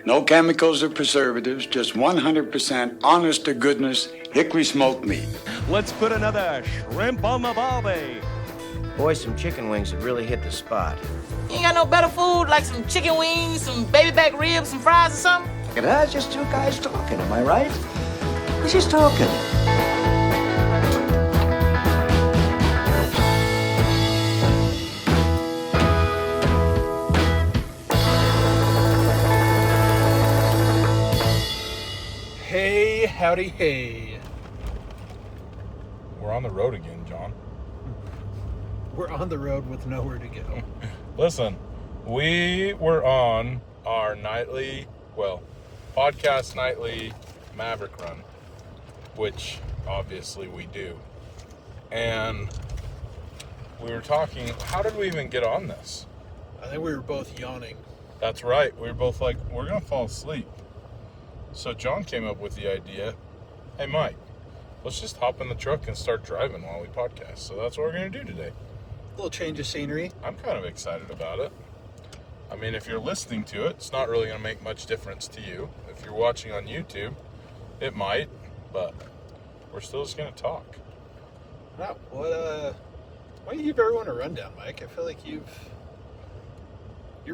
No chemicals or preservatives, just 100% honest to goodness hickory smoked meat. Let's put another shrimp on the barbie. Boy, some chicken wings have really hit the spot. You ain't got no better food, like some chicken wings, some baby back ribs, some fries or something? It's just two guys talking, am I right? We're just talking. Hey, howdy, hey. We're on the road again, John. We're on the road with nowhere to go. Listen, we were on our podcast nightly Maverick run, which obviously we do. And we were talking, how did we even get on this? I think we were both yawning. That's right. We were both like, we're going to fall asleep. So John came up with the idea, hey, Mike, let's just hop in the truck and start driving while we podcast. So that's what we're going to do today. A little change of scenery. I'm kind of excited about it. I mean, if you're listening to it, it's not really going to make much difference to you. If you're watching on YouTube, it might, but we're still just going to talk. Wow, why don't you give everyone a rundown, Mike? I feel like you're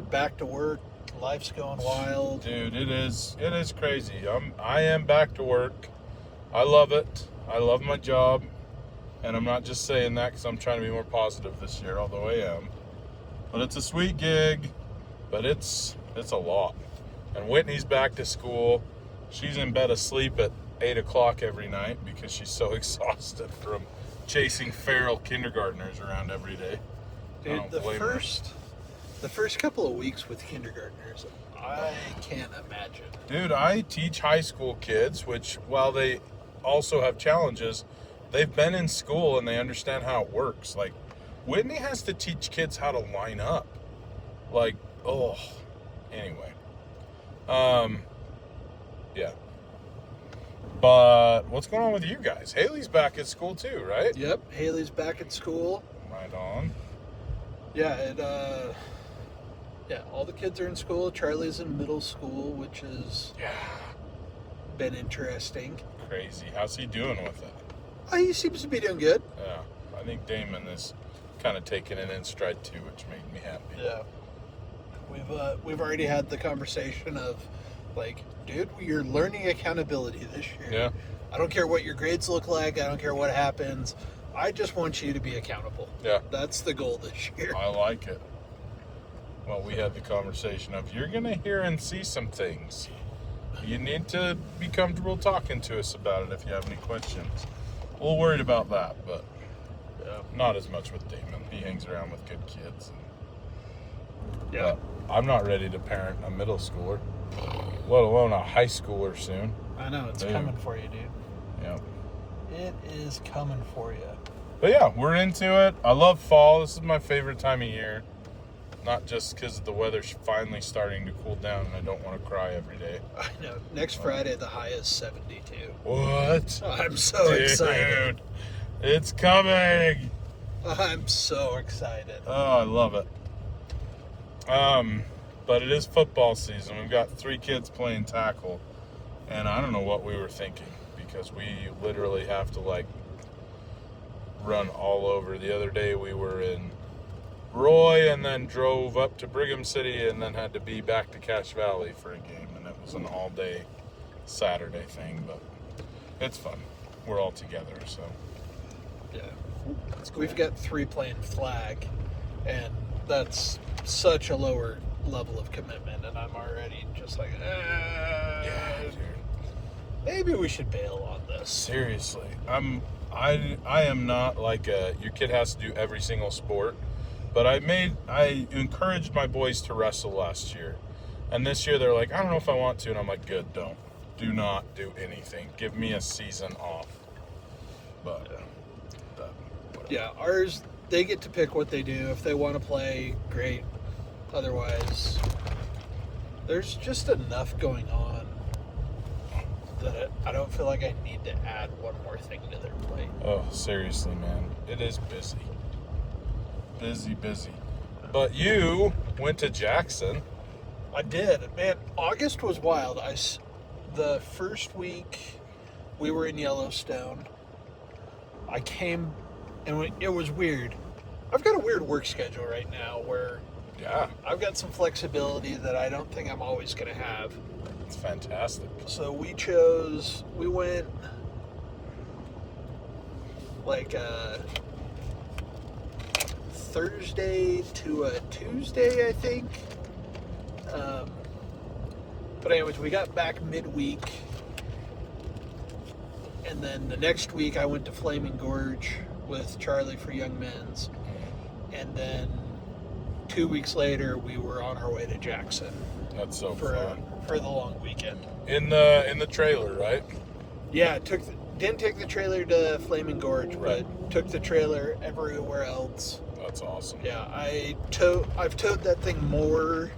back to work. Life's going wild. Dude, it is crazy. I am back to work. I love it. I love my job. And I'm not just saying that because I'm trying to be more positive this year, although I am. But it's a sweet gig, but it's a lot. And Whitney's back to school. She's in bed asleep at 8 o'clock every night because she's so exhausted from chasing feral kindergartners around every day. Dude, the first couple of weeks with kindergartners, I can't imagine. Dude, I teach high school kids, which while they also have challenges, they've been in school and they understand how it works. Like, Whitney has to teach kids how to line up. Like, anyway. Yeah. But what's going on with you guys? Haley's back at school too, right? Yep, Haley's back at school. Right on. Yeah, all the kids are in school. Charlie's in middle school, which has been interesting. Crazy. How's he doing with it? He seems to be doing good. Yeah. I think Damon is kind of taking it in stride too, which made me happy. Yeah. We've already had the conversation of, like, dude, you're learning accountability this year. Yeah. I don't care what your grades look like. I don't care what happens. I just want you to be accountable. Yeah. That's the goal this year. I like it. Well, we had the conversation of, you're going to hear and see some things. You need to be comfortable talking to us about it if you have any questions. A little worried about that, but not as much with Damon. He hangs around with good kids. Yeah. I'm not ready to parent a middle schooler, let alone a high schooler soon. I know, it's coming for you, dude. Yeah. It is coming for you. But yeah, we're into it. I love fall. This is my favorite time of year. Not just because the weather's finally starting to cool down and I don't want to cry every day. I know. Next Friday, the high is 72. What? I'm so excited. It's coming. I'm so excited. Oh, I love it. But it is football season. We've got 3 kids playing tackle. And I don't know what we were thinking because we literally have to, like, run all over. The other day we were in Roy and then drove up to Brigham City and then had to be back to Cache Valley for a game, and it was an all-day Saturday thing, but it's fun. We're all together, so Yeah. that's cool. We've got 3 playing flag, and that's such a lower level of commitment, and I'm already just like, Yeah, dude. maybe we should bail on this. Seriously, I am not like your kid has to do every single sport, but I encouraged my boys to wrestle last year, and this year they're like, I don't know if I want to, and I'm like, good, do not do anything. Give me a season off. But whatever. Yeah, ours, they get to pick what they do. If they want to play, great. Otherwise, there's just enough going on that I don't feel like I need to add one more thing to their plate. Oh, seriously, man. It is busy. Busy. But you went to Jackson I did. Man, August was wild. The first week we were in Yellowstone, I came, and it was weird. I've got a weird work schedule right now where Yeah, I've got some flexibility that I don't think I'm always going to have. it's fantastic. So we went like Thursday to a Tuesday, I think. But anyways, we got back midweek, and then the next week I went to Flaming Gorge with Charlie for Young Men's, and then 2 weeks later we were on our way to Jackson That's so for fun. for the long weekend. In the trailer, right? Yeah, didn't take the trailer to Flaming Gorge, Right. but took the trailer everywhere else. That's awesome. Yeah, I've towed that thing more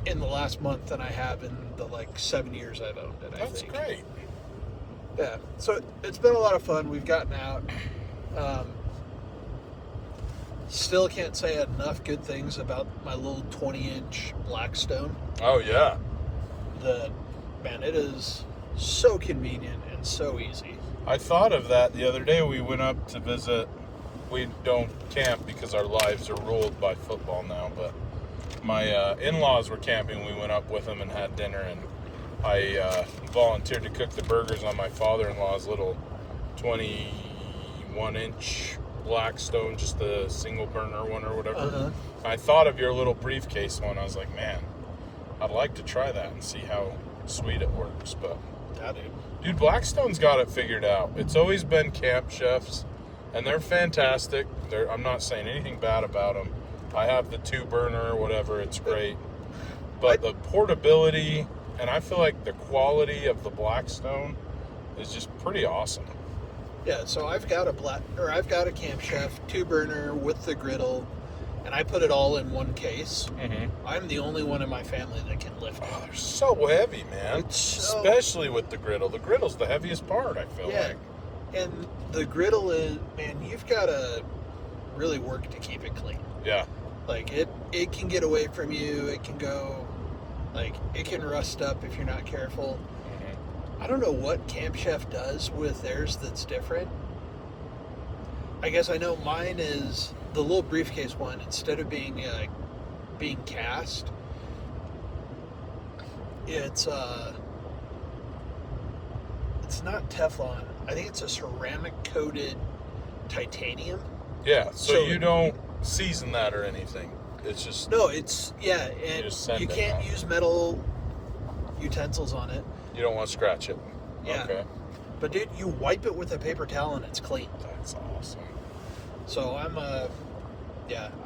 in the last month than I have in the 7 years I've owned it. I That's think. great. Yeah, so it's been a lot of fun. We've gotten out. Still can't say enough good things about my little 20-inch Blackstone. Oh yeah. Man, it is so convenient and so easy. I thought of that the other day. We went up to visit. We don't camp because our lives are ruled by football now, but my in-laws were camping. We went up with them and had dinner, and I volunteered to cook the burgers on my father-in-law's little 21-inch Blackstone, just the single burner one or whatever. Uh-huh. I thought of your little briefcase one. I was like, man, I'd like to try that and see how sweet it works. But Yeah, dude, Blackstone's got it figured out. It's always been Camp Chefs, and they're fantastic. I'm not saying anything bad about them. I have the 2-burner or whatever. It's great. But the portability, and I feel like the quality of the Blackstone is just pretty awesome. Yeah, so I've got a Camp Chef 2-burner with the griddle, and I put it all in one case. Mm-hmm. I'm the only one in my family that can lift it. Oh, they're so heavy, man. It's so- Especially with the griddle. The griddle's the heaviest part, I feel Yeah, like. and the griddle is, man, you've got to really work to keep it clean. Yeah. Like it can get away from you. It can go, it can rust up if you're not careful. Mm-hmm. I don't know what Camp Chef does with theirs that's different. I guess I know mine is the little briefcase one. Instead of being cast, it's not Teflon. I think it's a ceramic coated titanium. Yeah, so So- you don't season that or anything. It's just, No, it's and just send you it can't out. use metal utensils on it. you don't want to scratch it. Yeah. Okay. But dude, you wipe it with a paper towel and it's clean. That's awesome. So I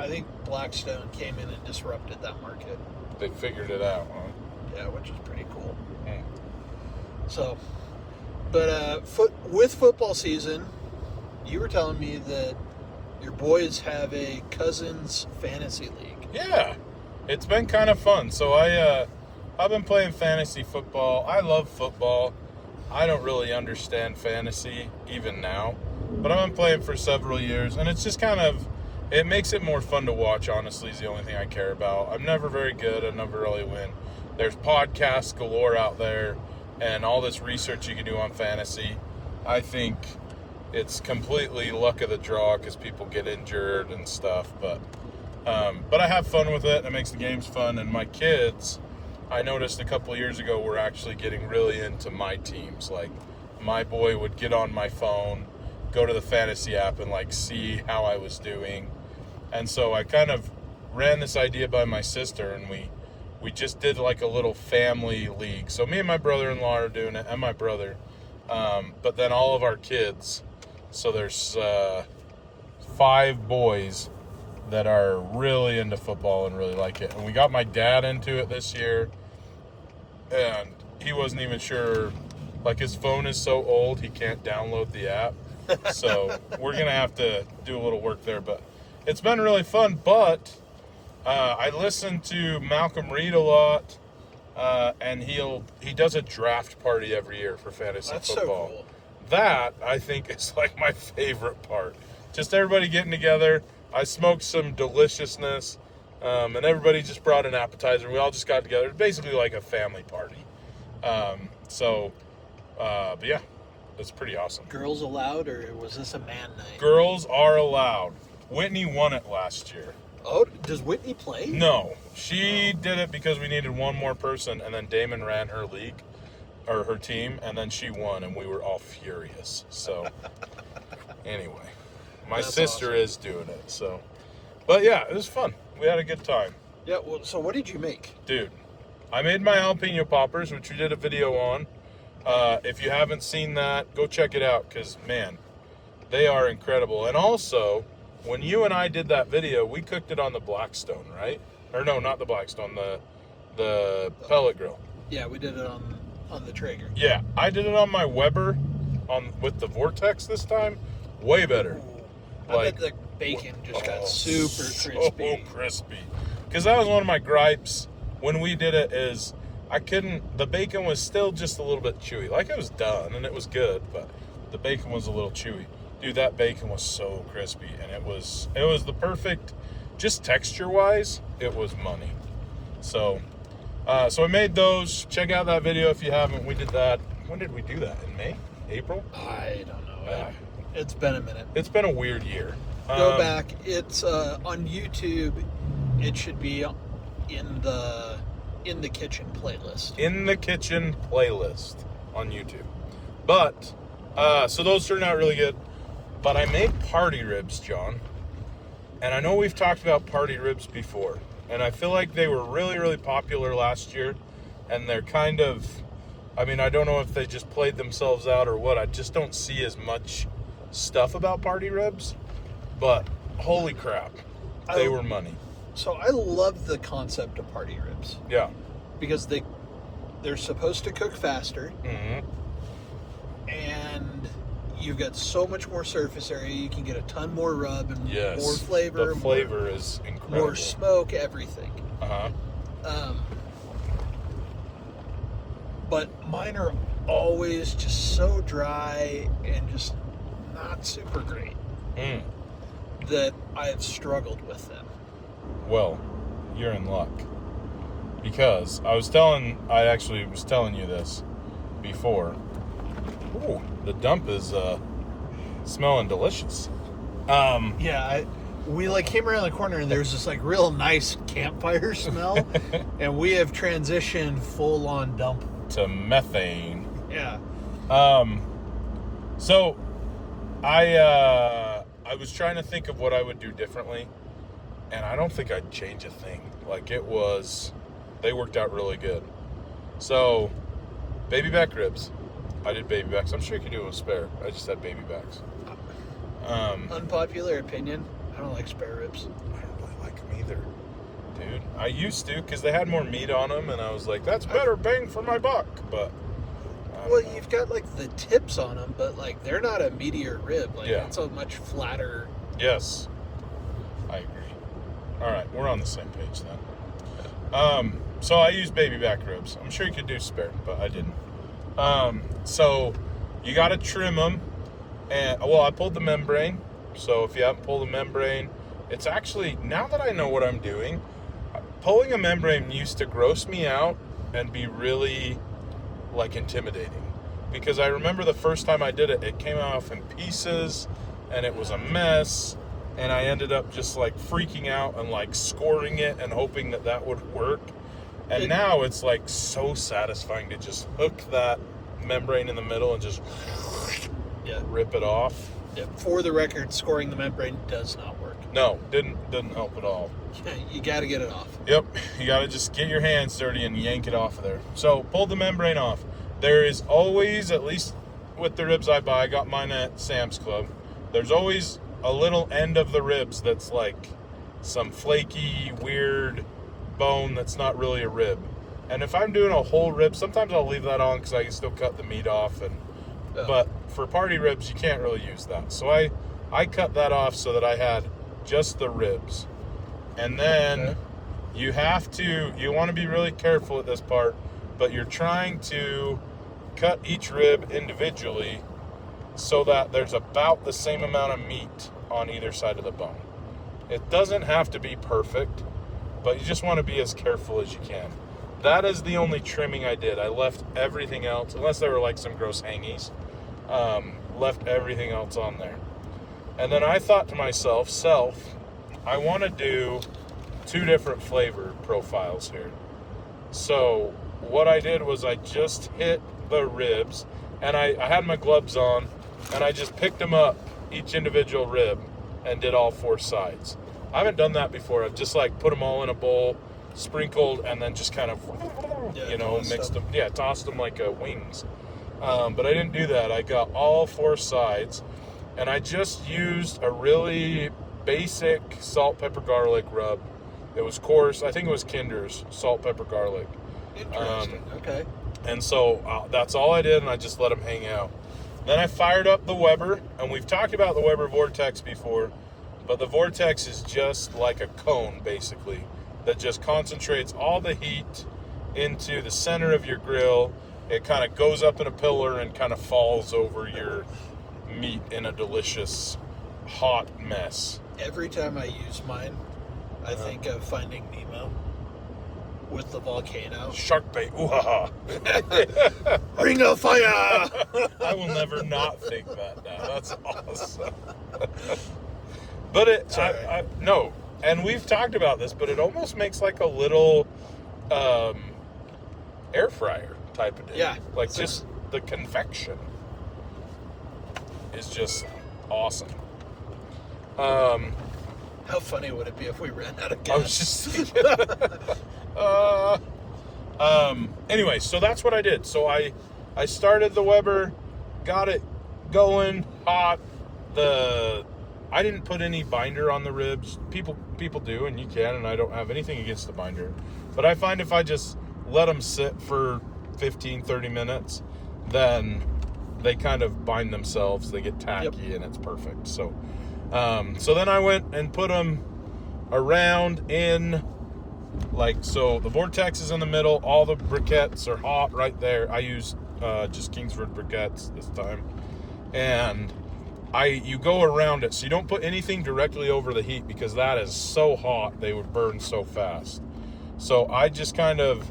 think Blackstone came in and disrupted that market. They figured it out, huh? Yeah, which is pretty cool. Mm. So, but with football season, you were telling me that your boys have a cousins fantasy league. Yeah, it's been kind of fun. So I've been playing fantasy football. I love football. I don't really understand fantasy even now, but I've been playing for several years, and it's just it makes it more fun to watch. Honestly, is the only thing I care about. I'm never very good. I never really win. There's podcasts galore out there, and all this research you can do on fantasy. I think it's completely luck of the draw because people get injured and stuff, but I have fun with it. It makes the games fun, and my kids, I noticed a couple of years ago, were actually getting really into my teams. Like, my boy would get on my phone, go to the fantasy app, and see how I was doing. And so I kind of ran this idea by my sister, and we just did a little family league. So me and my brother-in-law are doing it, and my brother, but then all of our kids. So there's 5 boys that are really into football and really like it. And we got my dad into it this year, and he wasn't even sure. His phone is so old, he can't download the app. So we're going to have to do a little work there. But it's been really fun. But I listen to Malcolm Reed a lot, and he does a draft party every year for fantasy That's football. so cool. That, I think, is my favorite part. Just everybody getting together. I smoked some deliciousness, And everybody just brought an appetizer. We all just got together. Basically like a family party. But yeah, it's pretty awesome. Girls allowed, or was this a man night? Girls are allowed. Whitney won it last year. Oh, does Whitney play? No, she did it because we needed one more person, and then Damon ran her league, or her team, and then she won, and we were all furious. So, anyway, my That's sister awesome. is doing it. So, but yeah, it was fun. We had a good time, Yeah, well, so what did you make? dude. I made my jalapeno poppers, which we did a video on. If you haven't seen that, go check it out, because man, they are incredible. And also, when you and I did that video, we cooked it on the Blackstone, right? Or no, not the Blackstone, the pellet grill. Yeah, we did it on the Traeger. Yeah, I did it on my Weber with the Vortex this time. Way better. I bet the bacon just got super crispy. So crispy. Because that was one of my gripes when we did it is the bacon was still just a little bit chewy. Like, it was done and it was good, but the bacon was a little chewy. Dude, that bacon was so crispy, and it was the perfect, just texture-wise, it was money. So, so I made those. Check out that video if you haven't. We did that. When did we do that? In May? April? I don't know. It's been a minute. It's been a weird year. Go back. It's on YouTube. It should be in the kitchen playlist. In the kitchen playlist on YouTube. But, so those turned out really good. But I made party ribs, John. And I know we've talked about party ribs before. And I feel like they were really, really popular last year. And they're kind of, I mean, I don't know if they just played themselves out or what. I just don't see as much stuff about party ribs. But holy crap, they were money. So I love the concept of party ribs. Yeah. Because they're supposed to cook faster. Mm-hmm. And you've got so much more surface area. You can get a ton more rub and Yes. more flavor. The flavor is incredible. More smoke, everything. Uh-huh. But mine are always just so dry and just not super great that I've struggled with them. Well, you're in luck. Because I actually was telling you this before. Ooh, the dump is smelling delicious. Yeah, we came around the corner and there's this real nice campfire smell, and we have transitioned full on dump to methane. Yeah. So I was trying to think of what I would do differently, and I don't think I'd change a thing. They worked out really good. So, baby back ribs. I did baby backs. I'm sure you could do it with spare. I just had baby backs. Unpopular opinion, I don't like spare ribs. I don't really like them either, dude. I used to because they had more meat on them, and I was like, that's better bang for my buck. But Well, you've got the tips on them, but they're not a meatier rib. Yeah. It's a much flatter. yes, I agree. All right, we're on the same page then. So I used baby back ribs. I'm sure you could do spare, but I didn't. So you got to trim them. And I pulled the membrane. So if you haven't pulled the membrane, it's actually, now that I know what I'm doing, pulling a membrane used to gross me out and be really intimidating, because I remember the first time I did it, it came off in pieces and it was a mess, and I ended up just freaking out and scoring it and hoping that would work. And now it's so satisfying to just hook that membrane in the middle and just rip it off. Yeah, for the record, scoring the membrane does not work. No, didn't help at all. You got to get it off. Yep, you got to just get your hands dirty and yank it off of there. So, pull the membrane off. There is always, at least with the ribs I buy, I got mine at Sam's Club, there's always a little end of the ribs that's some flaky, weird bone that's not really a rib. And if I'm doing a whole rib, sometimes I'll leave that on because I can still cut the meat off. But for party ribs, you can't really use that. So I cut that off so that I had just the ribs. And then you want to be really careful at this part, but you're trying to cut each rib individually so that there's about the same amount of meat on either side of the bone. It doesn't have to be perfect, but you just want to be as careful as you can. That is the only trimming I did. I left everything else, unless there were like some gross hangies, left everything else on there. And then I thought to myself, I want to do 2 different flavor profiles here. So what I did was I just hit the ribs, and I had my gloves on, and I just picked them up, each individual rib, and did all 4 sides. I haven't done that before. I've just like put them all in a bowl, sprinkled, and then just kind of, mixed them. Yeah, tossed them like wings. But I didn't do that. I got all 4 sides, and I just used a really basic salt, pepper, garlic rub. It was coarse. I think it was Kinder's salt, pepper, garlic. Interesting. Okay. And so that's all I did, and I just let them hang out. Then I fired up the Weber, and we've talked about the Weber Vortex before, but the Vortex is just like a cone, basically, that just concentrates all the heat into the center of your grill. It kind of goes up in a pillar and kind of falls over your meat in a delicious, hot mess. Every time I use mine, I think of Finding Nemo with the volcano. Shark bait, ooh ha ha. Ring of fire! I will never not think that now. That's awesome. But no, and we've talked about this, but it almost makes like a little air fryer type of deal. Yeah. Like just the convection is just awesome. How funny would it be if we ran out of gas? I was just thinking. Anyway, so that's what I did. So I started the Weber, got it going hot. I didn't put any binder on the ribs. People do, and you can, and I don't have anything against the binder. But I find if I just let them sit for 15, 30 minutes, then they kind of bind themselves. They get tacky, and it's perfect. So then I went and put them around in, so the Vortex is in the middle. All the briquettes are hot right there. I used just Kingsford briquettes this time. And you go around it, so you don't put anything directly over the heat because that is so hot, they would burn so fast. So I just kind of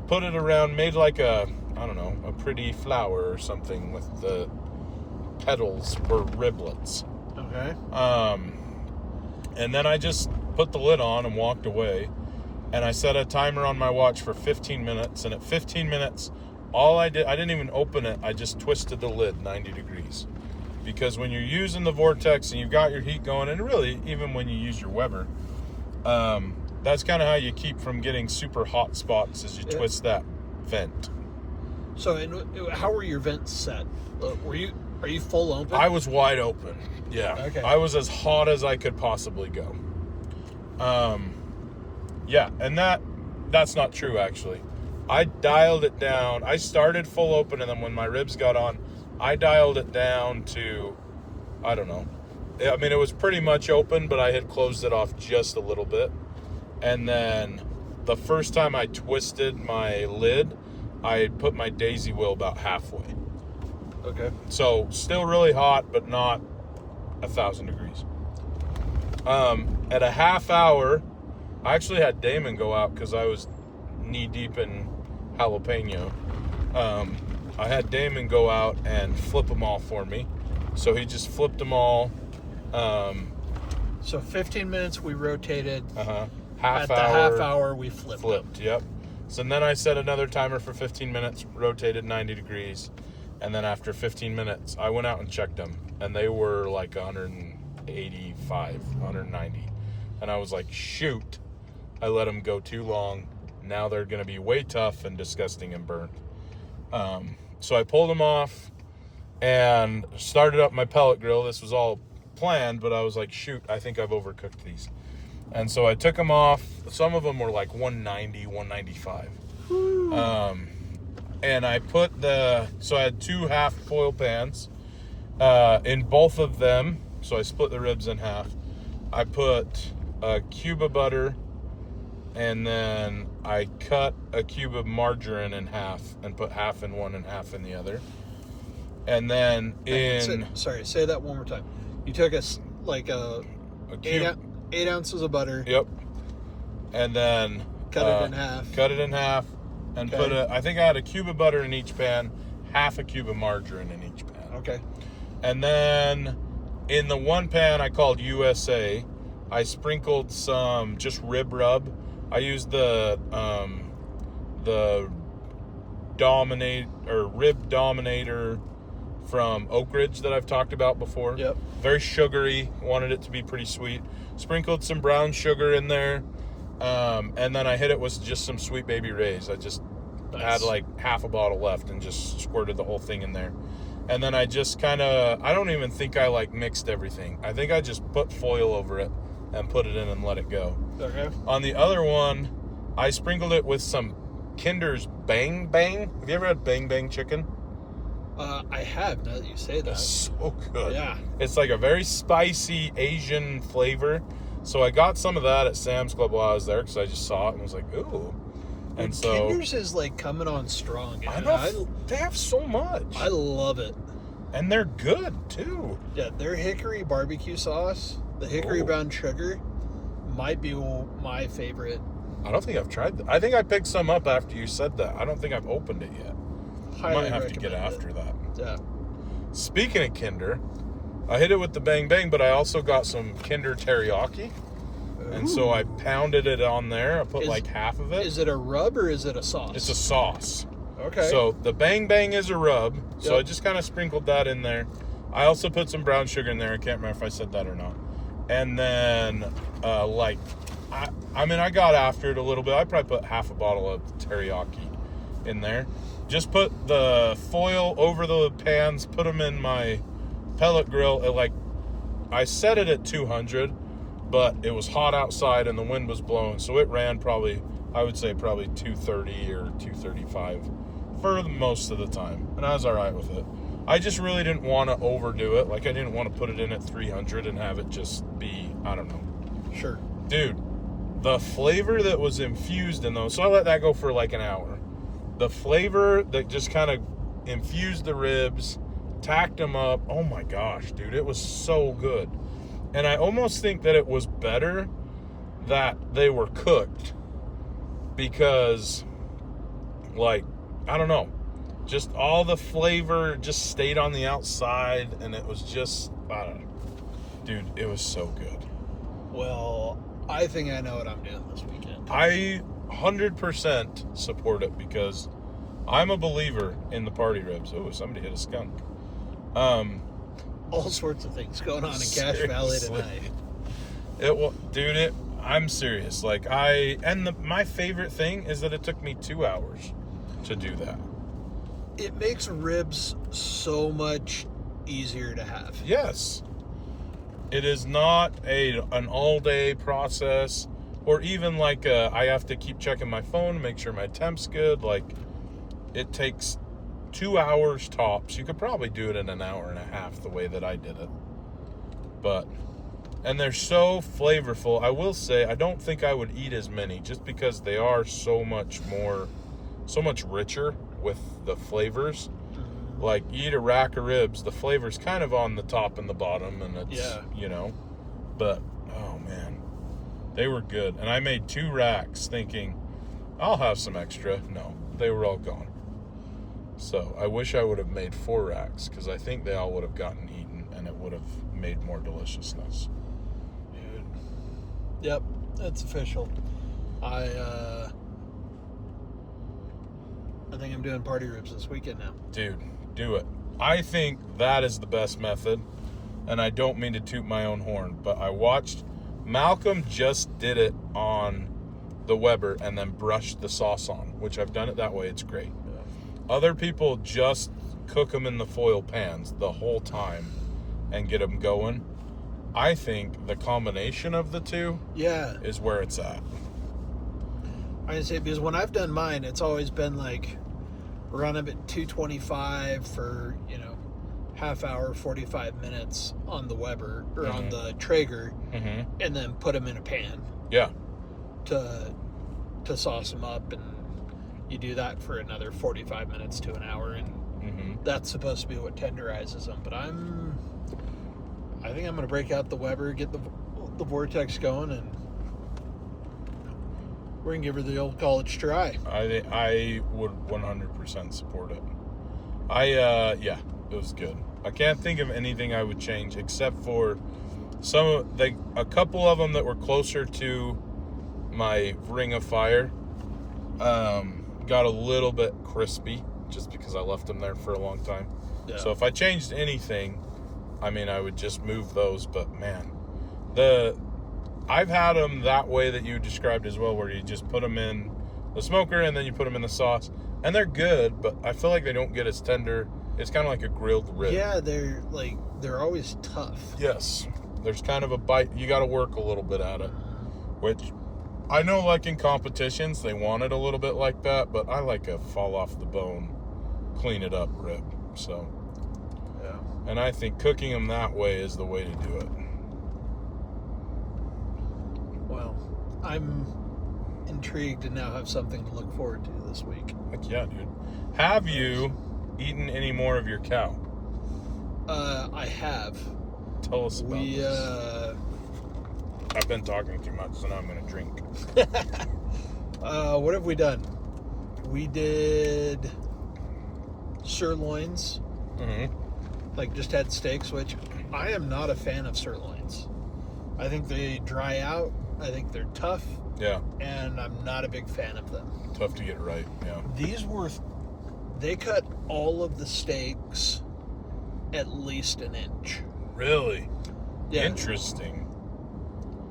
put it around, made like a pretty flower or something with the petals or riblets. Okay. And then I just put the lid on and walked away. And I set a timer on my watch for 15 minutes. And at 15 minutes, I didn't even open it. I just twisted the lid 90 degrees. Because when you're using the Vortex and you've got your heat going, and really, even when you use your Weber, that's kind of how you keep from getting super hot spots as you twist that vent. So, how were your vents set? Are you full open? I was wide open. Yeah. Okay. I was as hot as I could possibly go. Yeah, and that's not true, actually. I dialed it down. I started full open, and then when my ribs got on, I dialed it down to, I don't know. I mean, it was pretty much open, but I had closed it off just a little bit. And then the first time I twisted my lid, I put my daisy wheel about halfway. Okay. So still really hot, but not 1,000 degrees. At a half hour, I actually had Damon go out because I was knee deep in jalapeno. I had Damon go out and flip them all for me. So he just flipped them all. So 15 minutes we rotated. Half hour we flipped. Yep. So then I set another timer for 15 minutes, rotated 90 degrees. And then after 15 minutes, I went out and checked them. And they were like 185, 190. And I was like, shoot. I let them go too long. Now they're going to be way tough and disgusting and burnt. So I pulled them off and started up my pellet grill. This was all planned, but I was like, shoot, I think I've overcooked these. And so I took them off. Some of them were like 190, 195. And I put so I had 2 half foil pans in both of them. So I split the ribs in half. I put a cube of butter, and then I cut a cube of margarine in half and put half in one and half in the other. And then say that one more time. You took a cube, 8 ounces of butter. Yep. and then Cut it in half. Cut it in half, and Okay. I think I had a cube of butter in each pan, half a cube of margarine in each pan. Okay. And then in the one pan I called USA, I sprinkled some just rib rub. I used the Rib Dominator from Oak Ridge that I've talked about before. Yep. Very sugary, wanted it to be pretty sweet. Sprinkled some brown sugar in there, and then I hit it with just some Sweet Baby Ray's. I just had like half a bottle left and just squirted the whole thing in there. And then I just kind of, I don't even think I like mixed everything. I think I just put foil over it and put it in and let it go. Okay. On the other one, I sprinkled it with some Kinder's Bang Bang. Have you ever had Bang Bang chicken? I have, now that you say that. It's so good. Yeah. It's like a very spicy Asian flavor. So I got some of that at Sam's Club while I was there because I just saw it and was like, ooh. And so Kinder's is like coming on strong. I and know they have so much. I love it. And they're good too. Yeah, their hickory barbecue sauce, the hickory Oh. brown sugar, might be my favorite. I don't think I've tried that. I think I picked some up after you said that. I don't think I've opened it yet. Highly Might have to get recommend after it. that. Yeah. Speaking of Kinder, I hit it with the Bang Bang, but I also got some Kinder teriyaki. And so I pounded it on there. I put like half of it. Is it a rub or is it a sauce? It's a sauce. Okay. So the Bang Bang is a rub. So Yep. I just kind of sprinkled that in there. I also put some brown sugar in there. I can't remember if I said that or not. And then, I got after it a little bit. I probably put half a bottle of teriyaki in there. Just put the foil over the pans, put them in my pellet grill. I set it at 200, but it was hot outside and the wind was blowing. So it ran probably 230 or 235 for the most of the time. And I was all right with it. I just really didn't want to overdo it. Like, I didn't want to put it in at 300 and have it just be, I don't know. Sure. Dude, the flavor that was infused in those, so I let that go for like an hour. The flavor that just kind of infused the ribs, tacked them up. Oh my gosh, dude, it was so good. And I almost think that it was better that they were cooked because, like, I don't know, just all the flavor just stayed on the outside and it was just, I don't know. Dude, it was so good. Well, I think I know what I'm doing this weekend. I 100% support it because I'm a believer in the party ribs. Oh, somebody hit a skunk. All sorts of things going on in Cache Valley Seriously. tonight. I'm serious. Like, my favorite thing is that it took me 2 hours to do that. It makes ribs so much easier to have. Yes. It is not an all-day process, or even like I have to keep checking my phone to make sure my temp's good. Like, it takes 2 hours tops. You could probably do it in an hour and a half the way that I did it. And they're so flavorful. I will say, I don't think I would eat as many just because they are so much richer with the flavors. Like, you eat a rack of ribs, the flavor's kind of on the top and the bottom, and it's, but, oh man, they were good. And I made 2 racks thinking, I'll have some extra. No, they were all gone. So I wish I would have made 4 racks, because I think they all would have gotten eaten, and it would have made more deliciousness. Dude. Yep, that's official. I think I'm doing party ribs this weekend now. Dude, do it. I think that is the best method, and I don't mean to toot my own horn, but I watched Malcolm just did it on the Weber and then brushed the sauce on, which I've done it that way. It's great. Other people just cook them in the foil pans the whole time and get them going. I think the combination of the two is where it's at. I say, because when I've done mine, it's always been like run them at 225 for, half hour, 45 minutes on the Weber or on the Traeger, and then put them in a pan. Yeah. To sauce them up, and you do that for another 45 minutes to an hour, and that's supposed to be what tenderizes them. But I think I'm going to break out the Weber, get the Vortex going, and We're going to give her the old college try. I would 100% support it. Yeah, it was good. I can't think of anything I would change except for a couple of them that were closer to my Ring of Fire. Got a little bit crispy just because I left them there for a long time. Yeah. So if I changed anything, I mean, I would just move those. But man, I've had them that way that you described as well, where you just put them in the smoker and then you put them in the sauce, and they're good, but I feel like they don't get as tender. It's kind of like a grilled rib. Yeah, they're always tough. Yes. There's kind of a bite. You got to work a little bit at it, which I know, like in competitions, they want it a little bit like that, but I like a fall off the bone, clean it up rib. So, Yeah. and I think cooking them that way is the way to do it. Well, I'm intrigued to now have something to look forward to this week. Heck yeah, dude. Have you eaten any more of your cow? I have. Tell us about We, this. I've been talking too much, so now I'm going to drink. what have we done? We did sirloins. Mm-hmm. Like, just had steaks, which I am not a fan of sirloins. I think they dry out. I think they're tough, Yeah, and I'm not a big fan of them. tough to get right. Yeah. They cut all of the steaks at least an inch. Really? Yeah. Interesting.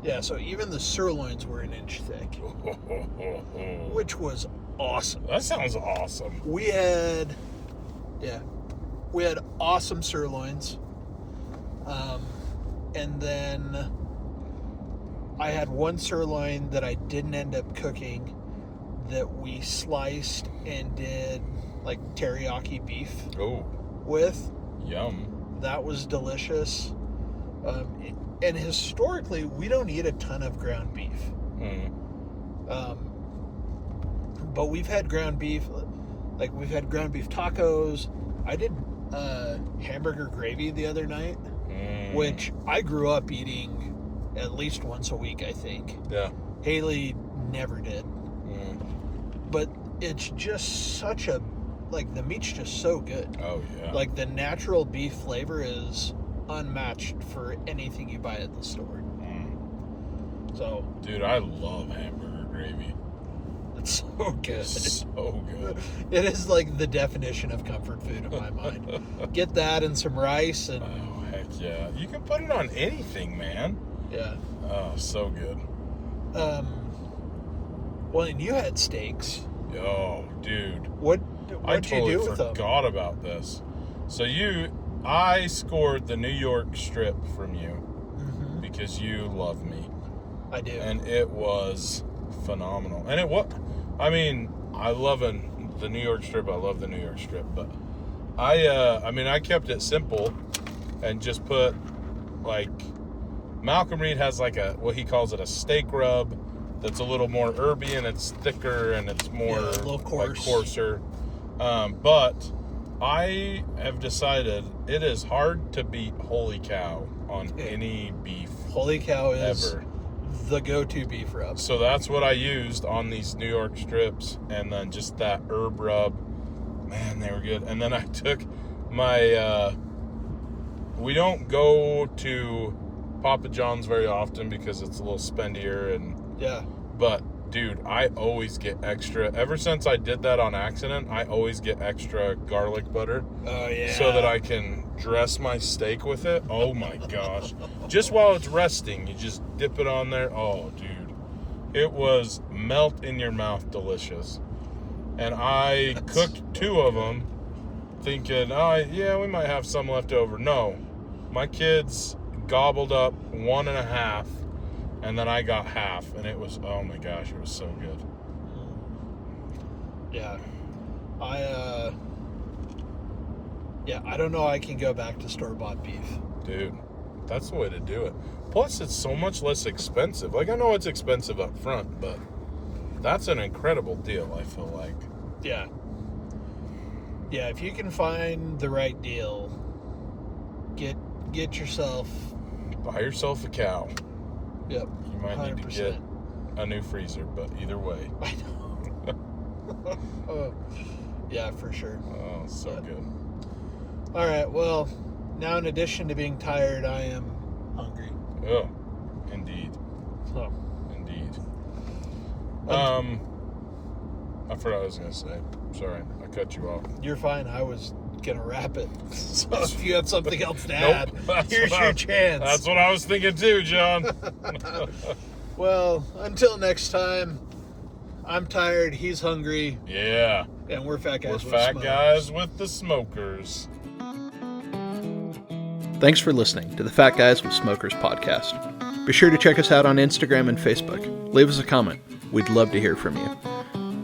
Yeah, so even the sirloins were an inch thick, which was awesome. That sounds awesome. We had awesome sirloins. And then I had one sirloin that I didn't end up cooking that we sliced and did like teriyaki beef Oh, with. yum. That was delicious. And historically, we don't eat a ton of ground beef. Mm. But we've had ground beef, like we've had ground beef tacos. I did hamburger gravy the other night, which I grew up eating at least once a week, I think. Yeah. Haley never did. But it's just such a, like, the meat's just so good. Oh, yeah. Like, the natural beef flavor is unmatched for anything you buy at the store. So, Dude, I love hamburger gravy. it's so good. It's so good. It is like the definition of comfort food in my mind. Get that and some rice and Oh, heck yeah. You can put it on anything, man. yeah. Oh, so good. Well, and you had steaks. Oh, dude. What'd I you totally do with them? forgot about this. So I scored the New York strip from you because you love me. I do. And it was phenomenal. And I love the New York strip. I love the New York strip, but I kept it simple and just put, like, Malcolm Reed has like what he calls it a steak rub that's a little more herby and it's thicker and it's more a little coarse. like coarser. But I have decided it is hard to beat Holy Cow on any beef Holy Cow is ever. the go-to beef rub. So that's what I used on these New York strips, and then just that herb rub. Man, they were good. And then I took my, we don't go to Papa John's very often because it's a little spendier, Yeah. but dude, I always get extra. Ever since I did that on accident, I always get extra garlic butter. Oh, yeah. So that I can dress my steak with it. Oh my gosh. Just while it's resting, you just dip it on there. Oh, dude. It was melt in your mouth delicious. And I cooked 2 of them thinking, we might have some left over. No. My kids gobbled up 1.5, and then I got half, and it was, oh my gosh, it was so good. Yeah. I don't know I can go back to store-bought beef. Dude, that's the way to do it. Plus, it's so much less expensive. Like, I know it's expensive up front, but that's an incredible deal, I feel like. Yeah. Yeah, if you can find the right deal, get yourself... Buy yourself a cow. Yep. You might need to get a new freezer, but either way. I know. Oh, yeah, for sure. Oh, so good. All right, well, now in addition to being tired, I am hungry. Oh, indeed. So, Indeed. I forgot what I was going to say. Sorry, I cut you off. you're fine. I was going to wrap it. So if you have something else to Nope, add, that's here's what your I- chance. That's what I was thinking too, John. Well, until next time, I'm tired, he's hungry, Yeah. and we're fat guys. We're with fat smokes. guys with the smokers. Thanks for listening to the Fat Guys with Smokers podcast. Be sure to check us out on Instagram and Facebook. Leave us a comment. We'd love to hear from you.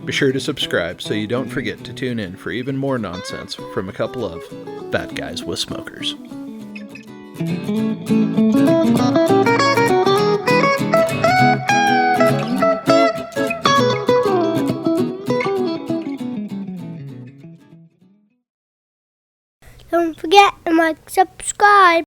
Be sure to subscribe so you don't forget to tune in for even more nonsense from a couple of Fat Guys with Smokers. Don't forget to like, subscribe.